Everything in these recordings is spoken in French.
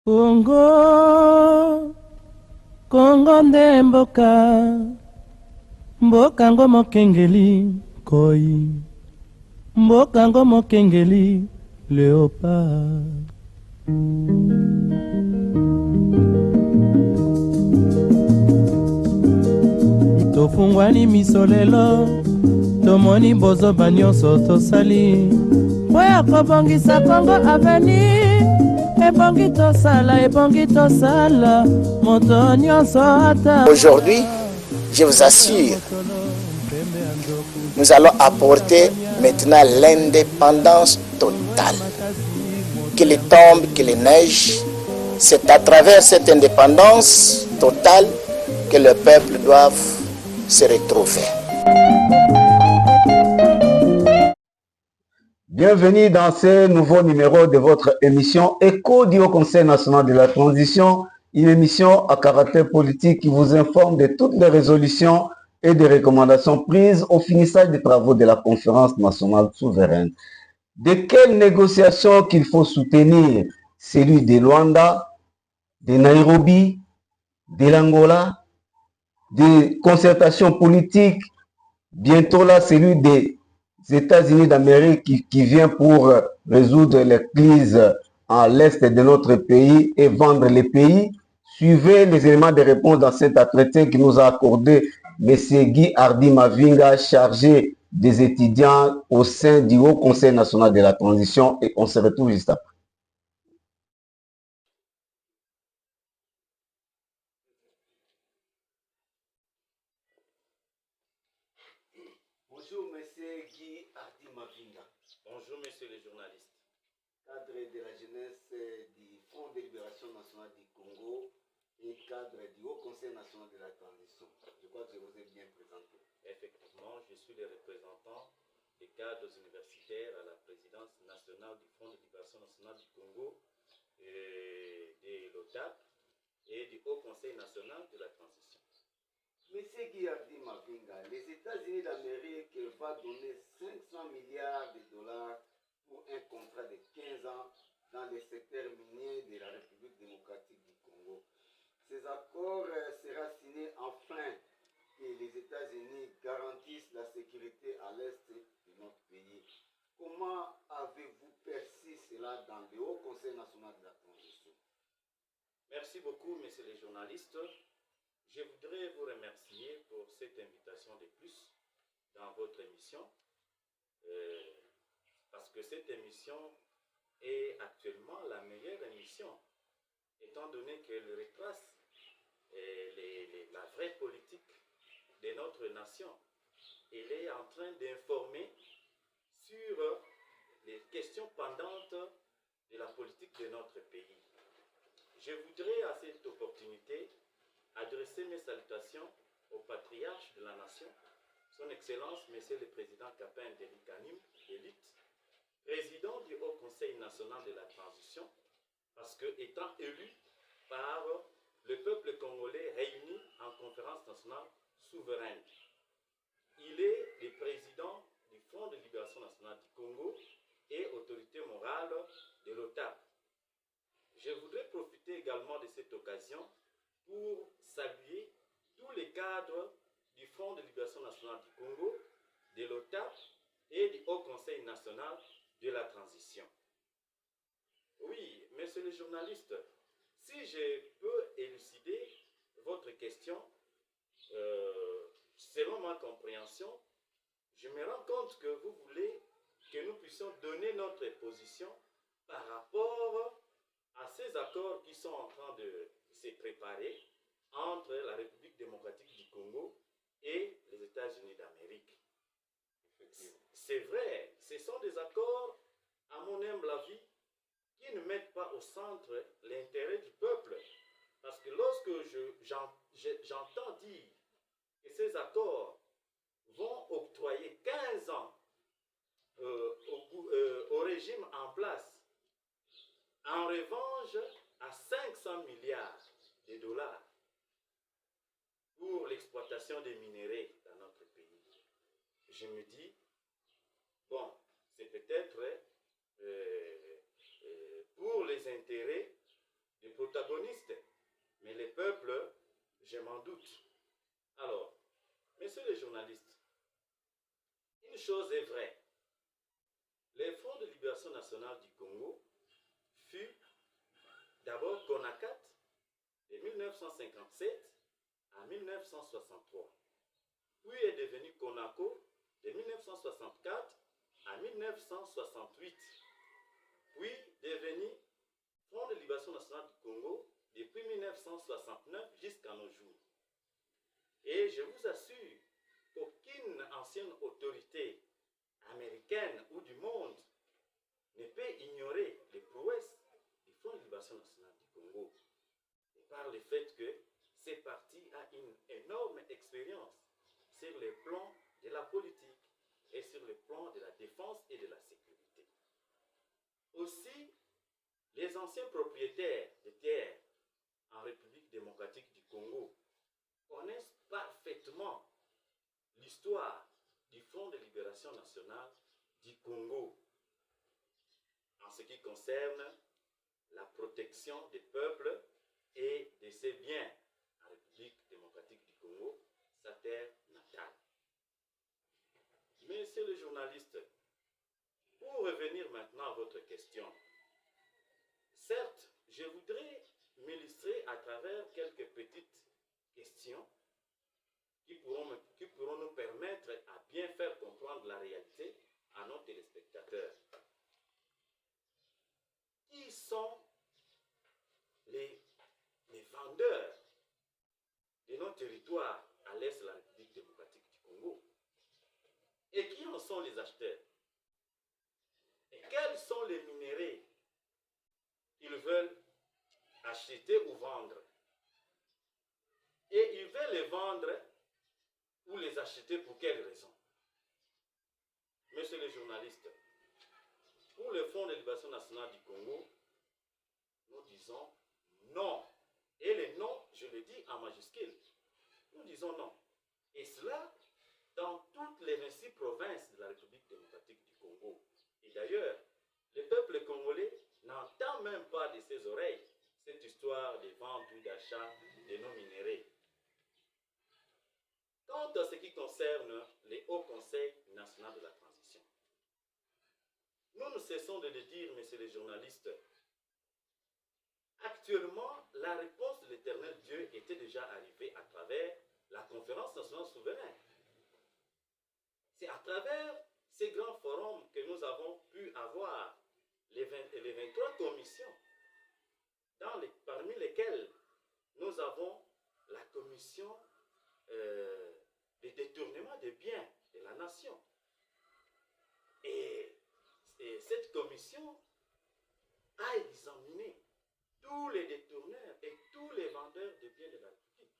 Congo, Congo nde mboka, mboka ngo mokengeli koi, mboka ngo mokengeli léopard. Tofungwani miso lelo, tomoni bozoba nyonso tosali mpo ya kobongisa Congo avenir. Aujourd'hui, je vous assure, nous allons apporter maintenant l'indépendance totale. Qu'il tombe, qu'il neige, c'est à travers cette indépendance totale que le peuple doit se retrouver. Bienvenue dans ce nouveau numéro de votre émission Écho du Haut Conseil national de la transition, une émission à caractère politique qui vous informe de toutes les résolutions et des recommandations prises au finissage des travaux de la conférence nationale souveraine. De quelles négociations qu'il faut soutenir? Celui de Luanda, de Nairobi, de l'Angola, de concertation politique, bientôt là celui des États-Unis d'Amérique qui vient pour résoudre les crises à l'est de notre pays et vendre les pays. Suivez les éléments de réponse dans cet entretien qui nous a accordé M. Guy Hardy Mavinga, chargé des étudiants au sein du Haut Conseil national de la transition, et on se retrouve juste après. Bonjour, monsieur Guy Hardy Mavinga. Bonjour, monsieur le journaliste. Cadre de la jeunesse du Front de libération nationale du Congo et cadre du Haut Conseil national de la transition. Je crois que je vous ai bien présenté. Effectivement, je suis le représentant des cadres universitaires à la présidence nationale du Front de libération nationale du Congo, de l'OTAP et du Haut Conseil national de la transition. Monsieur Guy Hardy Mavinga, les États-Unis d'Amérique vont donner 500 milliards de dollars pour un contrat de 15 ans dans le secteur minier de la République démocratique du Congo. Ces accords seront signés afin que les États-Unis garantissent la sécurité à l'est de notre pays. Comment avez-vous perçu cela dans le Haut Conseil national de la transition? Merci beaucoup, messieurs les journalistes. Je voudrais vous remercier pour cette invitation de plus dans votre émission, parce que cette émission est actuellement la meilleure émission, étant donné qu'elle retrace la vraie politique de notre nation. Elle est en train d'informer sur les questions pendantes de la politique de notre pays. Je voudrais à cette opportunité adresser mes salutations au patriarche de la nation, son Excellence, Monsieur le Président Capin Denis Kanim, élite, président du Haut Conseil national de la transition, parce que étant élu par le peuple congolais réuni en conférence nationale souveraine, il est le président du Front de libération nationale du Congo et autorité morale de l'OTAP. Je voudrais profiter également de cette occasion pour saluer tous les cadres du Front de libération nationale du Congo, de l'OTAP et du Haut Conseil national de la transition. Oui, monsieur le journaliste, si je peux élucider votre question, selon ma compréhension, je me rends compte que vous voulez que nous puissions donner notre position par rapport à ces accords qui sont en train de se préparer entre la République démocratique du Congo et les États-Unis d'Amérique. C'est vrai, ce sont des accords, à mon humble avis, qui ne mettent pas au centre l'intérêt du peuple. Parce que lorsque j'entends dire que ces accords vont octroyer 15 ans au régime en place, en revanche à 500 milliards de dollars pour l'exploitation des minéraux dans notre pays, je me dis, bon, c'est peut-être pour les intérêts de nationale du Congo fut d'abord CONACAT de 1957 à 1963, puis est devenu CONACO de 1964 à 1968, puis devenu Front de libération nationale du Congo depuis 1969 jusqu'à nos jours. Et je vous assure qu'aucune ancienne autorité américaine ou du monde ne peut ignorer les prouesses du Front de libération nationale du Congo, et par le fait que ce parti a une énorme expérience sur le plan de la politique et sur le plan de la défense et de la sécurité. Aussi, les anciens propriétaires de terres en République démocratique du Congo connaissent parfaitement l'histoire du Front de libération nationale du Congo en ce qui concerne la protection des peuples et de ses biens en République démocratique du Congo, sa terre natale. Monsieur le journaliste, pour revenir maintenant à votre question, certes, je voudrais m'illustrer à travers quelques petites questions qui pourront nous permettre à bien faire comprendre la réalité à nos téléspectateurs. Qui sont les vendeurs de nos territoires à l'est de la République démocratique du Congo? Et qui en sont les acheteurs? Et quels sont les minéraux qu'ils veulent acheter ou vendre? Et ils veulent les vendre ou les acheter pour quelles raisons? Monsieur le journaliste, pour le Front de libération nationale du Congo, nous disons non. Et le non, je le dis en majuscule. Nous disons non. Et cela dans toutes les 26 provinces de la République démocratique du Congo. Et d'ailleurs, le peuple congolais n'entend même pas de ses oreilles cette histoire de vente ou d'achat de nos minéraux. Quant à ce qui concerne les Hauts Conseils nationaux de la transition, nous ne cessons de le dire, messieurs les journalistes, actuellement, la réponse de l'Éternel Dieu était déjà arrivée à travers la conférence nationale souveraine. C'est à travers ces grands forums que nous avons pu avoir les 23 commissions, parmi lesquelles nous avons la commission des détournements des biens de la nation. Et cette commission a examiné tous les détourneurs et tous les vendeurs de biens de la République,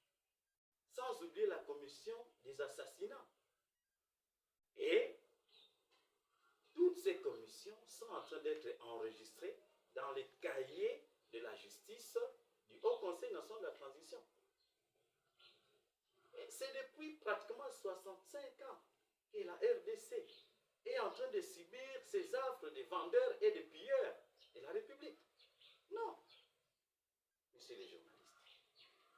sans oublier la commission des assassinats. Et toutes ces commissions sont en train d'être enregistrées dans les cahiers de la justice du Haut Conseil national de la transition. Et c'est depuis pratiquement 65 ans que la RDC est en train de subir ces affres de vendeurs et de pilleurs de la République. Non, messieurs les journalistes,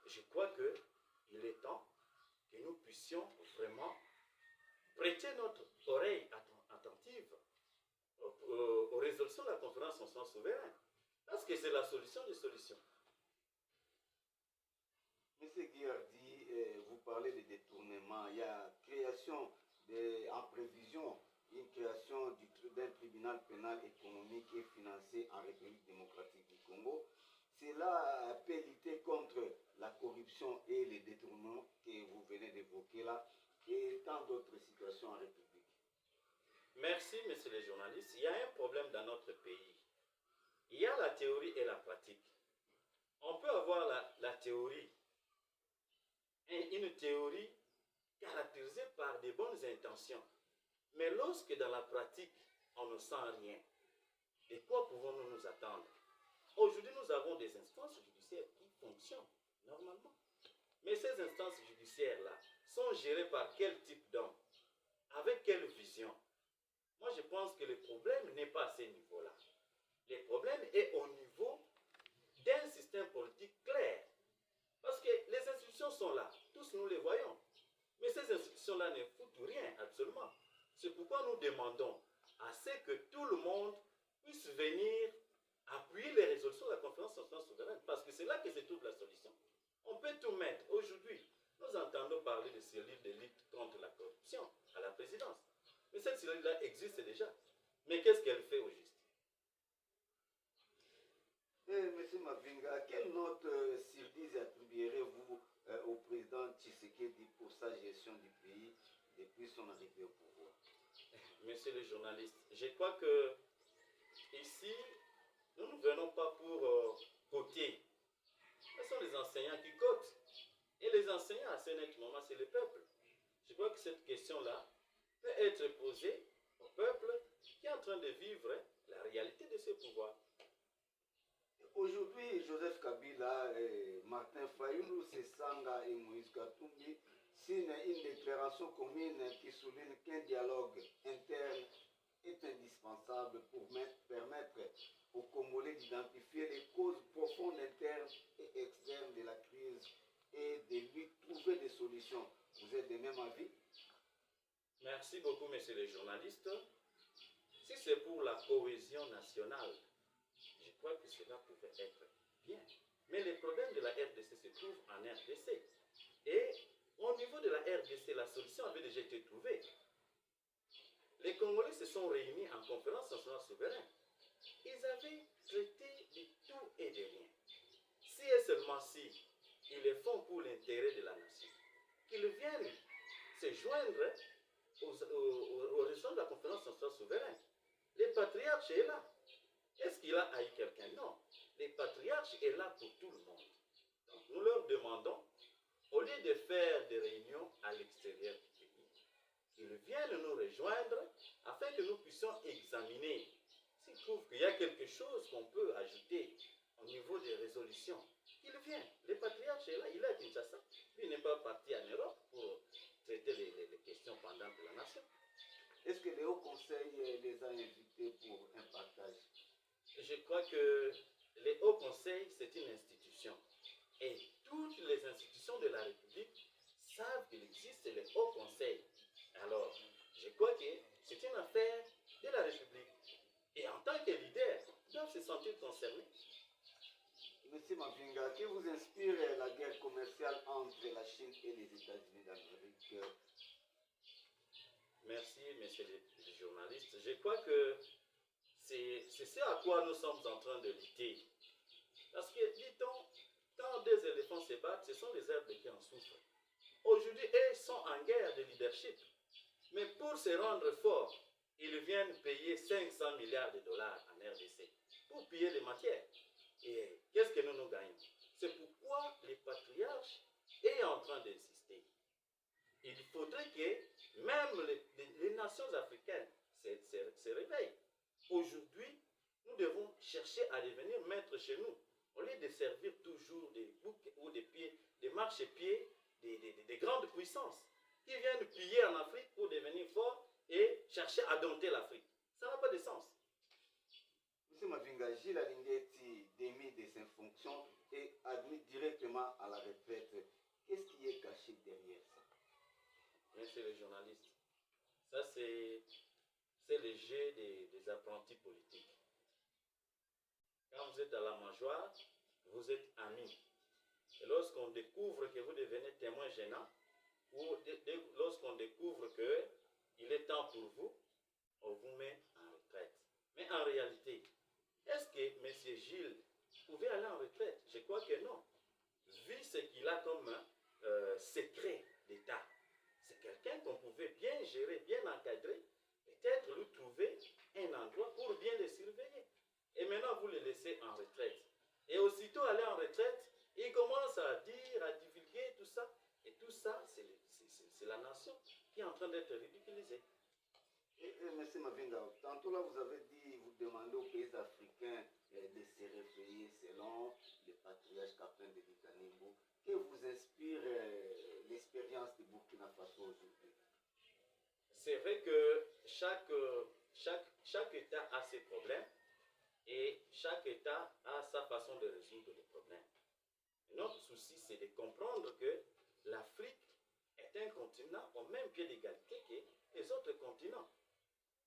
je crois qu'il est temps que nous puissions vraiment prêter notre oreille attentive aux résolutions de la conférence nationale souveraine, parce que c'est la solution des solutions. Monsieur Guillardi, vous parlez de détournement. Il y a création en prévision, une création d'un tribunal pénal économique et financier en République démocratique du Congo. Cela peut lutter contre la corruption et les détournements que vous venez d'évoquer là, et tant d'autres situations en République. Merci, messieurs les journalistes. Il y a un problème dans notre pays. Il y a la théorie et la pratique. On peut avoir la théorie, une théorie caractérisée par des bonnes intentions. Mais lorsque dans la pratique, on ne sent rien, de quoi pouvons-nous nous attendre? Aujourd'hui, nous avons des instances judiciaires qui fonctionnent normalement. Mais ces instances judiciaires-là sont gérées par quel type d'homme? Avec quelle vision? Moi, je pense que le problème n'est pas à ce niveau-là. Le problème est au niveau d'un système politique clair. Parce que les institutions sont là, tous nous les voyons. Mais ces institutions-là ne foutent rien, absolument. C'est pourquoi nous demandons à ce que tout le monde puisse venir appuyer les résolutions de la conférence nationale souveraine, parce que c'est là que se trouve la solution. On peut tout mettre. Aujourd'hui, nous entendons parler de cellule de lutte contre la corruption à la présidence. Mais cette cellule-là existe déjà. Mais qu'est-ce qu'elle fait au juste? Monsieur Mavinga, quelle note sur 10 attribuerez-vous au président Tshisekedi pour sa gestion du pays depuis son arrivée au pouvoir? Monsieur le journaliste, je crois que ici, nous ne venons pas pour coter. Ce sont les enseignants qui cotent. Et les enseignants, à ce net moment, c'est le peuple. Je crois que cette question-là peut être posée au peuple qui est en train de vivre la réalité de ce pouvoir. Aujourd'hui, Joseph Kabila, Martin Fayulu, Sesanga et Moïse Katumbi signent une déclaration commune qui souligne qu'un dialogue interne est indispensable pour permettre aux Congolais d'identifier les causes profondes internes et externes de la crise et de lui trouver des solutions. Vous êtes de même avis? Merci beaucoup, monsieur le journaliste. Si c'est pour la cohésion nationale, je crois que cela pouvait être bien. Mais le problème de la RDC se trouve en RDC. Et au niveau de la RDC, la solution avait déjà été trouvée. Les Congolais se sont réunis en conférence nationale souveraine. Ils avaient traité de tout et de rien. Si et seulement si ils le font pour l'intérêt de la nation, qu'ils viennent se joindre aux régions de la conférence nationale souveraine. Les patriarches est là. Est-ce qu'il a haï quelqu'un? Non. Les patriarches est là pour tout le monde. Donc nous leur demandons, au lieu de faire des réunions à l'extérieur du pays, qu'ils viennent nous rejoindre afin que nous puissions examiner s'ils trouvent qu'il y a quelque chose qu'on peut ajouter au niveau des résolutions. Qu'ils viennent. Le patriarche est là, il est à Kinshasa. Lui, il n'est pas parti en Europe pour traiter les questions pendantes de la nation. Est-ce que le Haut Conseil les a invités pour un partage? Je crois que le Haut Conseil, c'est une institution. Et toutes les institutions de la République savent qu'il existe le Haut Conseil. Alors, je crois que c'est une affaire de la République. Et en tant que leader, ils doivent se sentir concernés. Monsieur Mavinga, que vous inspire la guerre commerciale entre la Chine et les États-Unis d'Amérique? Merci, monsieur le journaliste. Je crois que c'est ce à quoi nous sommes en train de lutter. Parce que, dit-on, quand deux éléphants se battent, ce sont les herbes qui en souffrent. Aujourd'hui, ils sont en guerre de leadership. Mais pour se rendre forts, ils viennent payer 500 milliards de dollars en RDC pour piller les matières. Et qu'est-ce que nous gagnons? C'est pourquoi les patriarches est en train d'insister. Il faudrait que même les nations africaines se réveillent. Aujourd'hui, nous devons chercher à devenir maîtres chez nous, au lieu de servir toujours des boucs ou des marchepieds des grandes puissances qui viennent piller en Afrique pour devenir forts et chercher à dompter l'Afrique. Ça n'a pas de sens. Monsieur Mavinga, Gilles Alingeti démis de ses fonctions et admis directement à la retraite. Qu'est-ce qui est caché derrière ça? Monsieur le journaliste, ça c'est le jeu des apprentis politiques. Quand vous êtes à la mangeoire, vous êtes amis. Et lorsqu'on découvre que vous devenez témoin gênant, ou lorsqu'on découvre qu'il est temps pour vous, on vous met en retraite. Mais en réalité, est-ce que M. Gilles pouvait aller en retraite? Je crois que non. Vu ce qu'il a comme secret d'État, c'est quelqu'un qu'on pouvait bien gérer, bien encadrer, peut-être lui trouver un endroit pour bien le surveiller. Et maintenant, vous le laissez en retraite. Et aussitôt aller en retraite, il commence à dire, à divulguer tout ça. Et tout ça, c'est la nation qui est en train d'être ridiculisée. M. Mavinga, tantôt là, vous avez dit, vous demandez aux pays africains de se réveiller selon les patriarches Capin de Bikanimbo. Que vous inspire l'expérience de Burkina Faso aujourd'hui? C'est vrai que chaque État a ses problèmes et chaque État a sa façon de résoudre les problèmes. Notre souci, c'est de comprendre que l'Afrique est un continent au même pied d'égalité que les autres continents.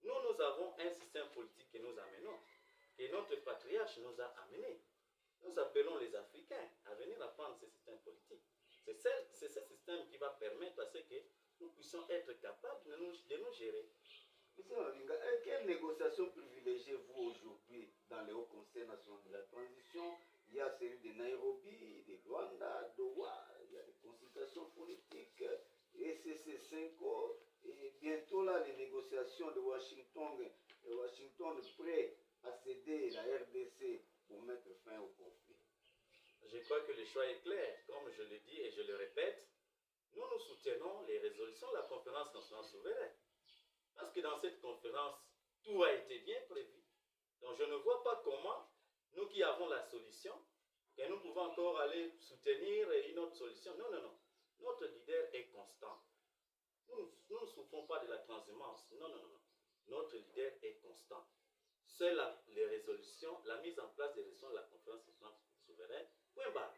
Nous avons un système politique que nous amenons. que notre patriarche nous a amenés. Nous appelons les Africains à venir apprendre ce système politique. C'est ce système qui va permettre à ce que nous puissions être capables de nous gérer. Monsieur Mavinga, quelle négociation privilégiez-vous aujourd'hui dans le Haut Conseil national de la transition? Il y a celui de Nairobi, de Luanda, d'Owa, il y a des consultations politiques, ECC5O, et bientôt là, les négociations de Washington prêt à céder la RDC pour mettre fin au conflit. Je crois que le choix est clair. Comme je le dis et je le répète, nous soutenons les résolutions de la conférence nationale souveraine. Parce que dans cette conférence, tout a été bien prévu. Donc je ne vois pas comment, nous qui avons la solution, que nous pouvons encore aller soutenir une autre solution. Non, non, non. Notre leader est constant. Nous ne souffrons pas de la transhumance. Non, non, non, non. Notre leader est constant. Seules les résolutions, la mise en place des résolutions de la conférence nationale souveraine, point barre.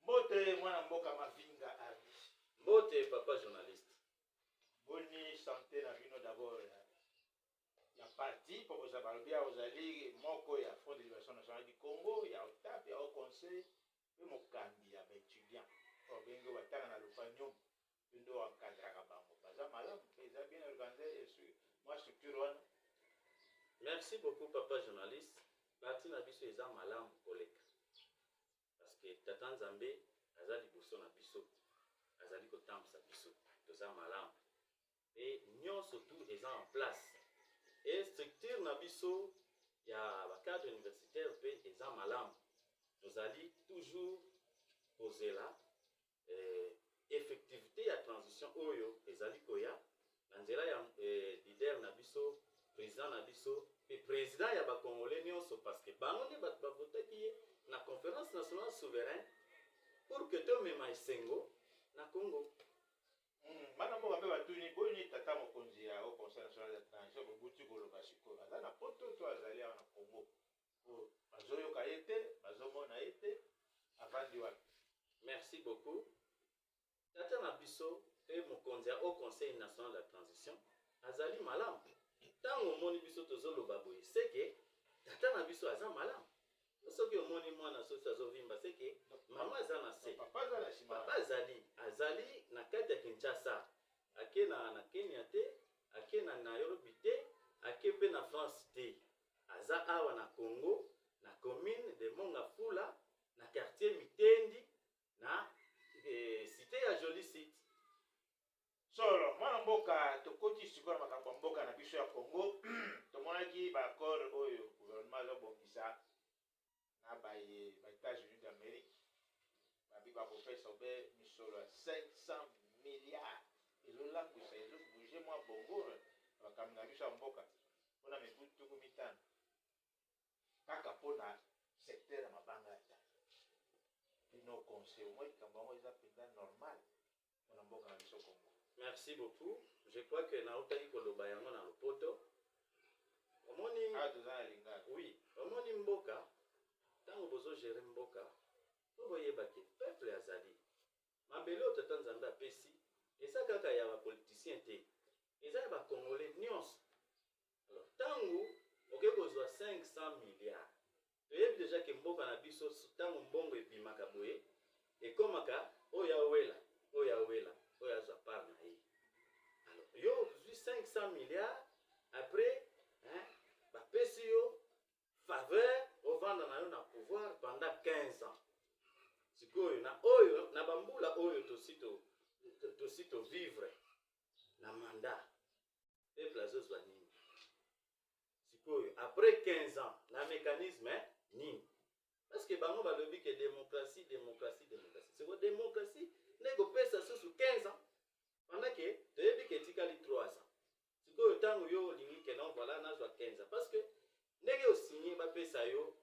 Mbote mwana mboka Mavinga Abi. Mbote papa journaliste. Boni santé na bino d'abord ya parti pour vous abalbia ozali moko ya Front de Libération Nationale du Congo ya OTAP ya au conseil pe mokambi ya étudiant obengo batanga na lufanyom ndo encadrer bango baza malamu peza bien organisé et moi structure wana. Merci beaucoup papa journaliste. Parti na biso eza malamu koleka. Parce que tata Nzambe azali liboso na biso. Azali kotambisa biso. Toza malamu. Et nyonso tout est en place. Et structure na biso ya ba cadre universitaire pe eza malamu. Nous allons toujours poser là effectivité ya transition oyo ezali koya na nzela ya leader na biso, président na biso pe président ya ba congolais nyonso parce que bango nde bato bavotaki na conférence nationale souveraine pour que tomema esengo na Congo. Mana mboka mpe batuni boyini tata mokonzi ya au conseil national de transition bobuti koloba sikoyo aza na poto to azali awa na Congo bazoyoka ye te bazomona ye te avandi wapi. Merci beaucoup. Tata na biso pe mokonzi au conseil national de la transition azali malamu. Tango omoni biso tozoloba boye seke tata na biso aza malamu. Soki omoni mwana soki azovimba seke mama aza na se. Papa azali na kati ya Kinshasa. Ake na Kenya te, ake na Nairobi te, ake pe na France te. Aza awa na Congo, na commune de Mongafula, na quartier Mitendi, na cité ya Joli Site. Solo mwana mboka tokoti sikola makambo mboka na biso ya Congo tomonaki ba accord oyo gouvernement azobongisa na ba États-Unis d'Amérique babi ba professeur be misolo 500 milliards ezolangwisa ezobouge mwa bongo makambo na biso ya mboka mpona mikutuku mitano kaka mpona secteur ya mabanga ya ino conseil moi likambo yango eza mpenza normal mpona mboka na biso Congo. Merci beaucoup. Je crois que nautaki koloba yango na lopoto. Omoni oui, omoni mboka tango bozo gérer mboka po boyeba ke peuple azali. Mabele o tata Nzambe apesi eza kaka ya ba politicien te. Eza ya ba congolais nyonso. Alors tango oke kozwa 500 milliards. Toyebi déjà ke mboka na biso tango mbongo ebimaka boye ekomaka oya wela, oya wela. Alors, yo 500 milliards après bah PCO faveur au vendre na pouvoir pendant 15 ans. Sikoyo na oyo na bambula oyo tosito vivre na mandat et plazo zwa nini. Sikoyo après 15 ans na mécanisme nini. Parce que bango balobi que démocratie. C'est quoi démocratie? Nego pesa sous 15 ans. Pendant que tu as dit que tu as 3 ans. Si tu as dit que non, voilà, na 15 ans. Parce que nego signé ba pesa yo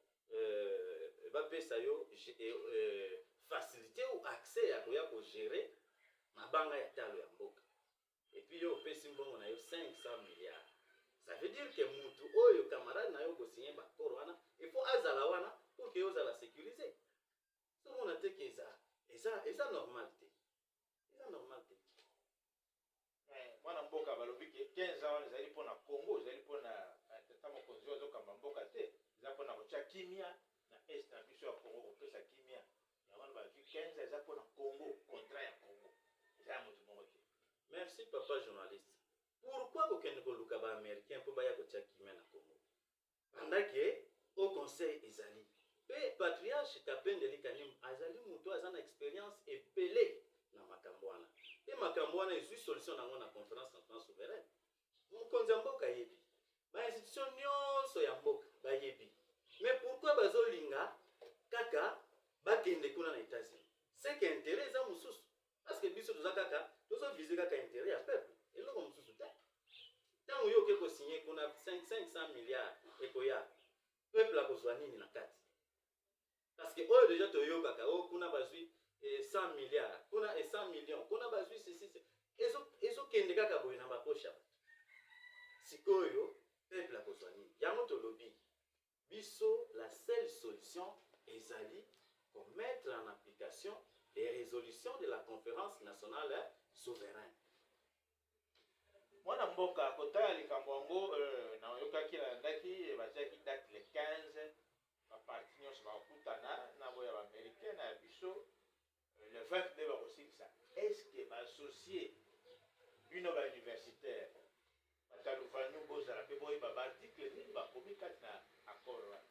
facilité ou accès à koya ko gérer mabanga ya talo ya mboka. Et puis yo pesi mbongo na yo 500 milliards. Ça veut dire que mutu oyo camarade na yo ko signé ba korwana, il faut azala wana pour que yo za la sécuriser. Tout le monde a dit que eza normalité. Eza normalité. Mwana mboka balobi ke 15 ans ezali pona Congo, ezali pona tata mokonzi ozo kamba kimia na est na biso ya Congo kopesa kimia ya wana ba 15 eza pour na Congo contrat ya Congo eza moto moko te. Merci papa journaliste. Pourquoi kokende koluka ba américain po baya kotia kimia na Congo? Pendant que au conseil ezali pe patriarche Kapendeli Kanim azali muto azana expérience epelé na makambo wana. Pe makambo wana ezui solution nango na conférence nationale souveraine. Mokonzi ya mboka yebi. Ba institution nyonso ya mboka ba yebi. Mais pourquoi bazolinga kaka bakende kuna na États-Unis? C'est que intérêt za mususu. Parce que biso toza kaka tozo viser kaka intérêt ya peuple. Eloko mususu te. Tango yo ke ko signer kuna 500 milliards ekoya. Peuple akozwa nini na kati? Parce que oyo déjà toyo kaka o kuna bazwi 100 milliards, kuna 100 millions, kuna bazwi ceci. Ezo kende kaka boye na bakosha. Sikoyo peuple akozwa nini? Yango to lobby. Biso la seule solution ezali pour mettre en application les résolutions de la conférence nationale souveraine. Mwana mboka kotala likambo yango na oyokaki na ndaki batiaki date le 15 baparti nyonso bakutana na boya baaméricain na biso le 22 bakosilisa. Est-ce que baassocié bino bauniversitaire bataluvanu bozala mpe boyeba baarticle nini bakomi kati na accord wana?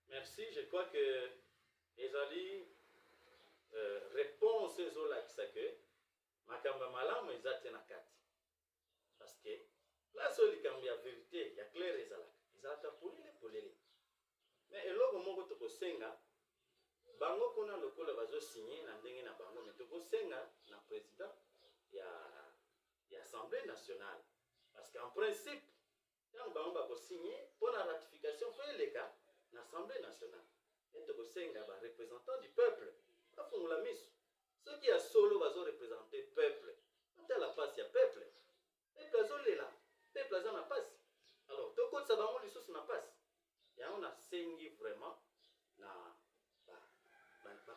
Merci, je crois que ezali réponse ezolakisa ke makambo malamu eza te na kati. Parce que place oyo likambo ya vérité ya clair ezalaka polele. Mais eloko moko tokosenga bango kuna lokola bazosigné na ndenge na bango, mais tokosenga na président ya Assemblée nationale. Parce qu'en principe tant bango bakosigné pour la ratification faut eleka na Assemblée nationale. Et tokosenga ba représentant du peuple bafungola miso. Ceux qui a solo bazo représenter peuple. Ata la passe ya peuple. Peuple azolela. Peuple aza na passe. Alors tokotsa bango lisusu na passe. Ya on a sengi vraiment na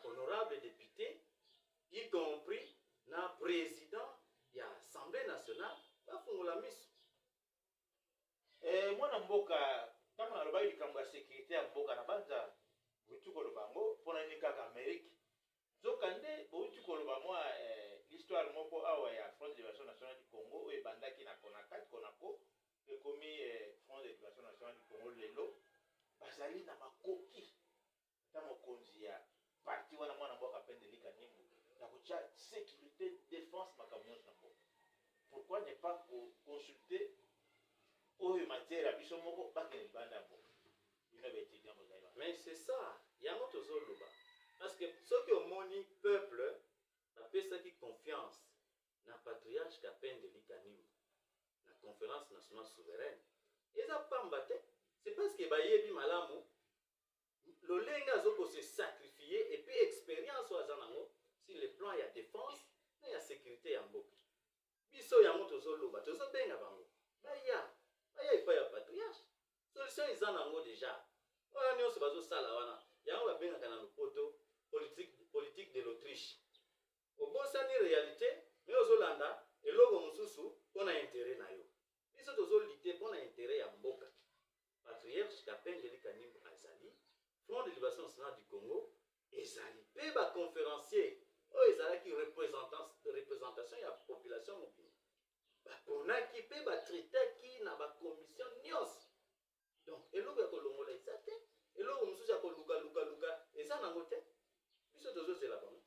honorable député, y compris na président ya Assemblée nationale, bafungola miso. Mwana mboka tango na lobai likambo ya sécurité ya mboka na banza butu koloba ngo pona ni kaka Amérique. Zokande butu koloba mwa l'histoire moko awa ya Front de Libération Nationale du Congo oyo bandaki na Konako ekomi Front de Libération Nationale du Congo lelo bazali na makoki na mokonzi ya parti wana mwana mboka Kapendeli Kanim na kotia sécurité défense makambo nyonso na mboka. Pourquoi ne pas consulter oyo matière ya biso moko bakende libanda mboka? Mais c'est ça, yango tozoloba. Parce que ceux qui ont moni peuple bapesaki confiance na patriarche Kapendeli Kanim na conférence nationale souveraine. Eza pamba te, c'est parce que bayebi malamu lolenga zoko se sacrifier et puis expérience wazanango sur le plan ya défense na ya sécurité ya mboka. Biso yango tozoloba, tozobenga bango. Baya epa ya patriarche. Solution eza nango déjà. Wana nyonso bazosala wana. Yango babengaka na lopoto politique de l'Autriche. Obosani réalité, mais ozolanda eloko mosusu pona intérêt na yo. Biso tozolite pona intérêt ya mboka. Patriarche Kapendeli Kanim azali, Front de Libération Nationale du Congo ezali. Pe ba conférencier oyo ezalaki représentation ya population mobile. Baponaki pe batritaki na bakomission nyonso. Donc eloko ya kolongola eza te, eloko mosusu ya koluka eza nango te. Biso tozozela bango.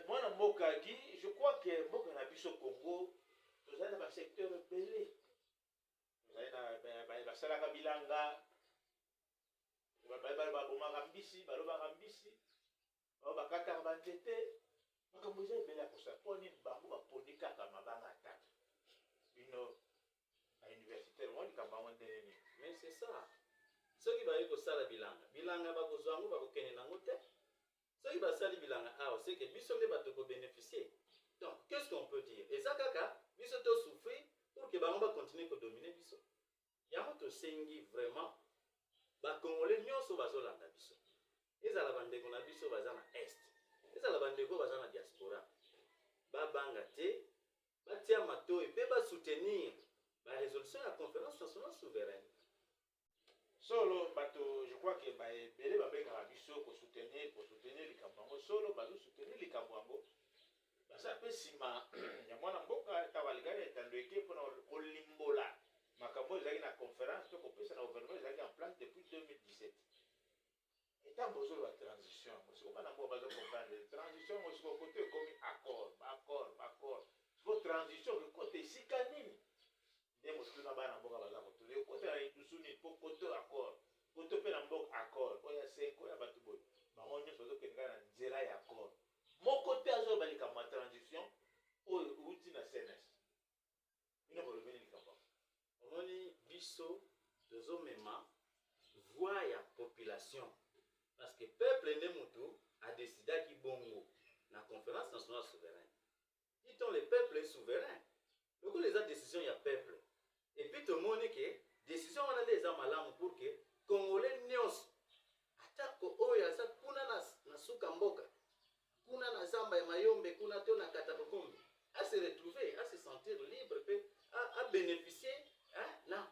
Mwana mboka di, je crois que mboka na biso Congo tozali na basecteur ebele. Tozali na basalaka bilanga, babomaka mbisi, balobaka mbisi, bakataka banzete. Makambo eza ebele ya kosala mpo nini bango baponi kaka mabanga atatu bino na universitaire mo likambo yango ndenge nini? Mais c'est ça. Soki bayi kosala bilanga bakozwa yango bakokende nango te. Soki basali bilanga awa c'est que biso nde bato kobénéficier. Donc qu'est-ce qu'on peut dire? Eza kaka biso to souffrir pour que bango bakontinue kodomine biso. Yango tosengi vraiment bakongolais nyonso bazolanda biso. Ezala bandeko na biso baza na est. Ezala bandeko baza na diaspora. Babanga te, batia mato et pe ba soutenir la résolution de la conférence nationale souveraine. solo bato je crois que baebele babengaka biso kosoutenir likambo yango solo bazosoutenir likambo yango baza mpe nsima ya mwana mboka ta balikaki etando eke mpona kolimbola makambo ezalaki na conférence to kopesa na gouvernement ezalaki en place depuis 2017 etango ozoyo batransition yango sikoka na mboka bazokomprendre transition yango siko kote ekomi accord siko transition kote esika nini nde motuna bana mboka baza kotuna kote na itusu nini mpo kote accord kote mpe na mboka accord oyo ya senko oyo ya bato boye bango nyonso bazokende kaka na nzela ya accord moko te azoyo balikambo ya transition oyo euti na cns bino bolobeni likambo omoni biso tozomema voix ya population parce que peuple nde motu adecidaki bongo na conférence nationale souveraine dit-on le peuple est souverain lokola eza décision ya peuple et puis tomoni ke décision wana nde eza malamu pour que congolais nyonso atako oyo aza kuna na suka mboka kuna na zamba ya mayombe kuna to na katakokombi à se retrouver à se sentir libre pe à bénéficier na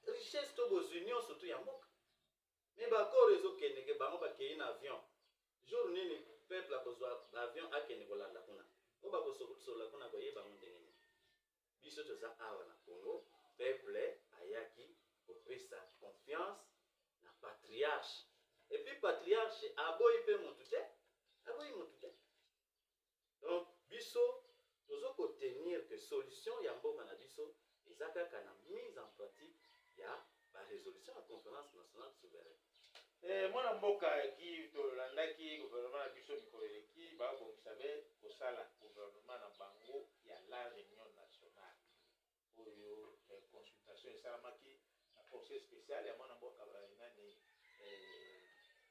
richesse to bozunion surtout ya mboka mais bakoro ezokendeke bango bakei na avion jour nini peuple akozwa avion akende kolanda kuna o bakosola kuna koyeba ngo ndenge nini biso toza awa na Congo peuple ayaki kopesa confiance na patriarche et puis patriarche aboyi mpe motu te donc biso tozokotenir que solution ya mboka na biso eza kaka na mise en pratique ya barésolution ya conférence nationale souveraine mwana mboka ki tolandaki gouvernement na biso mikolo eleki babongisa be kosala gouvernement na bango ya la réunion nationale oyo consultation esalamaki na conseil spécial ya mwana mboka nani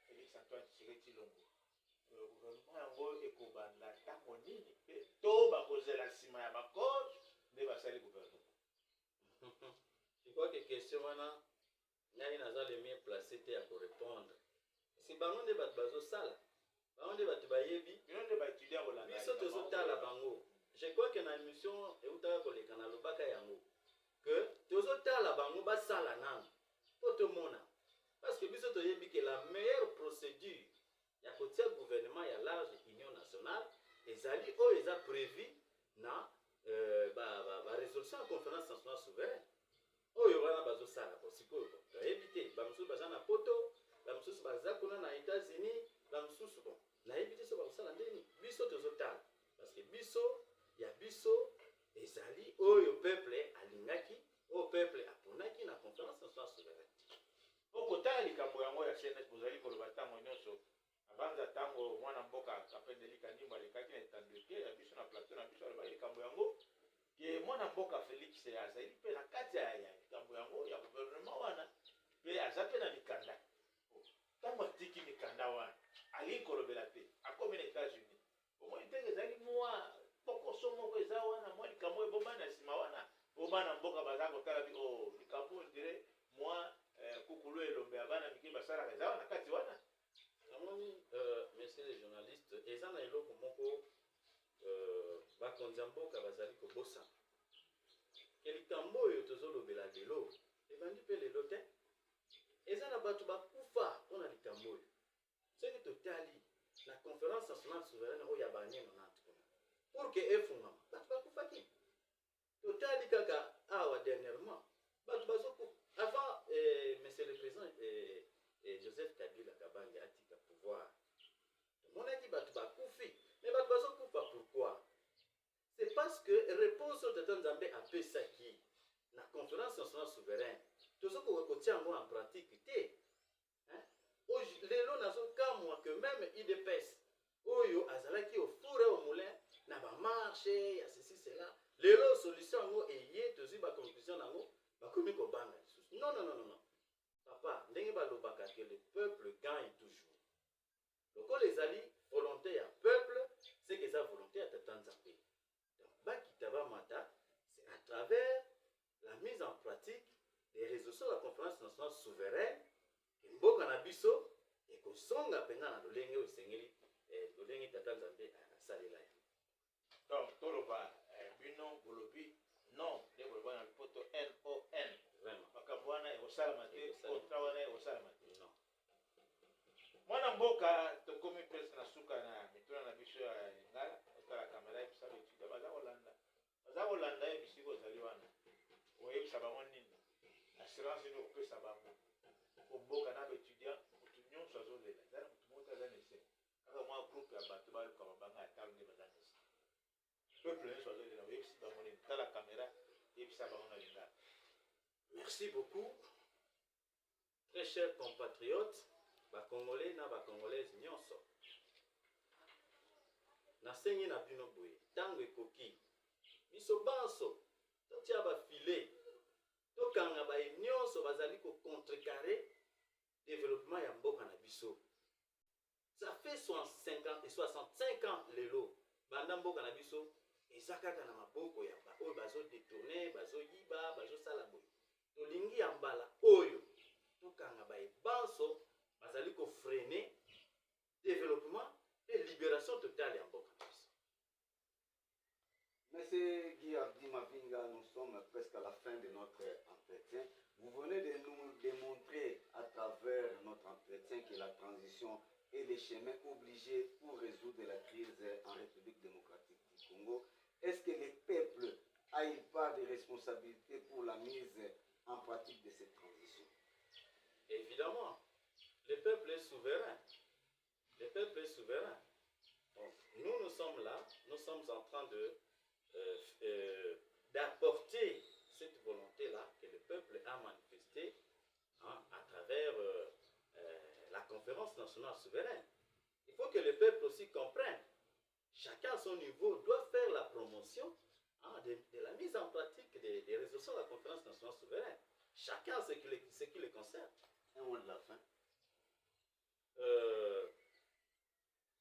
Félix Antoine Tshisekedi Tshilombo gouvernement yango ekobanda ntango nini mpe to bakozela nsima ya bakore nde basali gouvernement je crois que question wana nani naza le mieux placé te ya korépondre si bango nde bato bazosala bango nde bato bayebi bino nde baétudia kolanda biso tozotala bango je crois que na émission eutaka koleka na lobaka yango que tozotala bango basala nano po tomona parce que biso toyebi ke la meilleure procédure ya kotia gouvernement ya large union nationale ezali oyo eza prévu na résolution ya conférence nationale souveraine oyo wana bazosala po sikoyo toyebi te bamosusu baza na poto bamosusu baza kuna na États-Unis bamosusu bon nayebi te so bakosala ndeni biso tozotala parce que biso ezali oyo peuple alingaki oyo peuple aponaki na conférence nationale souveraine okotala likambo yango ya CNS bozali koloba ntango nyonso abanza ntango mwana mboka apendeli kanimbo alekaki na etandeke ya biso na plateau na biso alobaki likambo yango ke mwana mboka Félix azali mpe na kati ya likambo yango ya gouvernement wana mpe aza mpe na mikanda ntango atiki mikanda wana alingi kolobela te akomi na États-Unis omoi ndenge ezali mwa pokoso moko eza wana mwa likambo ebomba na nsima wana po bana mboka baza kotala bi likambo ondire mwa kukulu elombe ya bana mike basalaka eza wana kati wana amoni messieurs les journalistes eza na eloko moko bakonzi ya mboka bazali kobosana ke likambo oyo tozolobela lelo ebandi mpe lelo te eza na bato bakufa mpona likambo oyo soki totali na conférence nationale souveraine oyo ya baneno nati kuna pour ke efungama bato bakufaki totali kaka awa dernièrement bato bazokufa avant monsieur le président Joseph Kabila Kabange atika pouvoir tomonaki bato bakufi mais bato bazokufa pourquoi c'est parce que réponse oyo tata nzambe apesaki na conférence nationale souveraine tozokoka kotia yango en pratique te lelo nazokamwa que même idps oyo azalaki ofure au moulin na bamarche ya ceci cela lelo solution yango eye tozwi baconclusion nango bakomi kobanga lisusu non papa ndenge balobaka que le peuple gagne toujours lokola ezali volonté ya peuple c'est que eza volonté ya tata nzambe donc bakita bamata c'est à travers la mise en pratique des résolutions de la conférence nationale souveraine mboka na biso ekozonga mpenza na lolenge oyo esengeli lolenge tata nzambe asalela ya donc toloba bino bolobi non nde boloba na lipoto non makambo wana ekosalama te kontra wana mboka tokomi presque na suka na mituna na biso ya lingala otala kamera ebisa betudia baza kolanda ye bisika ozali wana oyebisa bango nini assurance nini okopesa bango koboka na betudia motu nyonso azolela eza na motu moko aza nese kaka mwa groupe ya bato baluka babanga atalo nde baza nese peuple nyonso azolela oyebisi bango nini tala kamera yebisa bango na lingala. Merci beaucoup, très chers compatriotes, Congolais na Congolaises nyonso. Nasengi na bino boye, tango ekoki. Biso banso, totia ba filet. Tokanga ba nyonso bazali ko contrecarrer développement ya mboka na biso. Ça fait 65 ans lelo. Banda mboka na biso ezakaka na maboko ya ba oyo bazo détourner, bazo yiba, bazo sala boye. Tolingi ya mbala oyo tokanga ba banso bazali ko freiner développement et libération totale ya mboka. Monsieur Guy Abdi Mavinga, nous sommes presque à la fin de notre entretien. Vous venez de nous démontrer à travers notre entretien que la transition est le chemin obligé pour résoudre la crise en République démocratique du Congo. Est-ce que les peuples a une part de responsabilité pour la mise en pratique de cette transition? Évidemment, le peuple est souverain. Le peuple est souverain. Donc, nous sommes là, nous sommes en train d'apporter cette volonté-là que le peuple a manifestée à travers la conférence nationale souveraine. Il faut que le peuple aussi comprenne. Chacun à son niveau doit faire la promotion de la mise en pratique des résolutions de la conférence nationale souveraine. Chacun ce qui le concerne. Un mot de la fin.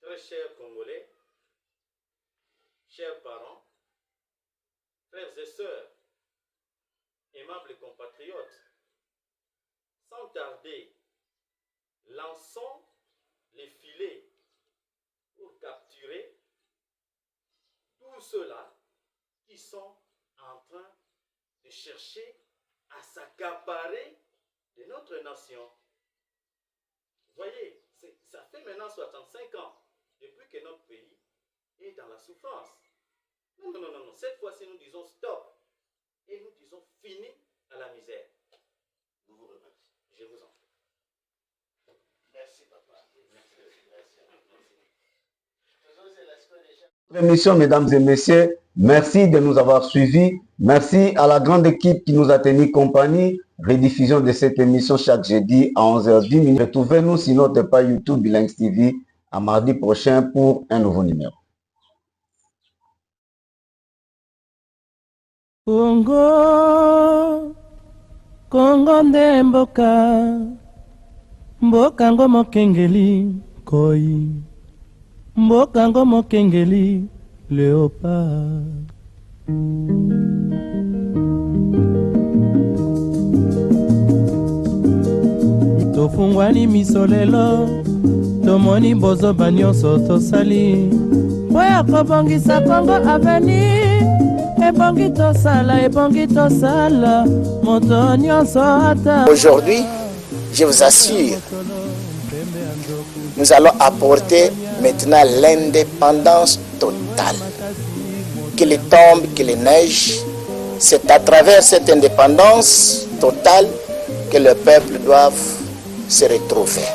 Très chers Congolais, chers parents, frères et sœurs, aimables compatriotes, sans tarder, lançons les filets pour capturer tous ceux-là qui sont en train de chercher à s'accaparer de notre nation. Vous voyez, ça fait maintenant 65 ans depuis que notre pays est dans la souffrance. Non. Cette fois-ci, nous disons stop. Et nous disons fini à la misère. Nous vous remercions. Je vous en prie. Merci, papa. Notre émission, mesdames et messieurs, merci de nous avoir suivis. Merci à la grande équipe qui nous a tenu compagnie. Rediffusion de cette émission chaque jeudi à 11h10. Retrouvez-nous sur notre page YouTube Bilinx TV à mardi prochain pour un nouveau numéro. Congo nde mboka ngo mokengeli koi, mboka ngo mokengeli léopard. Tofungwani miso lelo, tomoni bozoba nyonso tosali, oya kobongisa Congo avenir. Aujourd'hui, je vous assure, nous allons apporter maintenant l'indépendance totale. Qu'il tombe, qu'il neige, c'est à travers cette indépendance totale que le peuple doit se retrouver.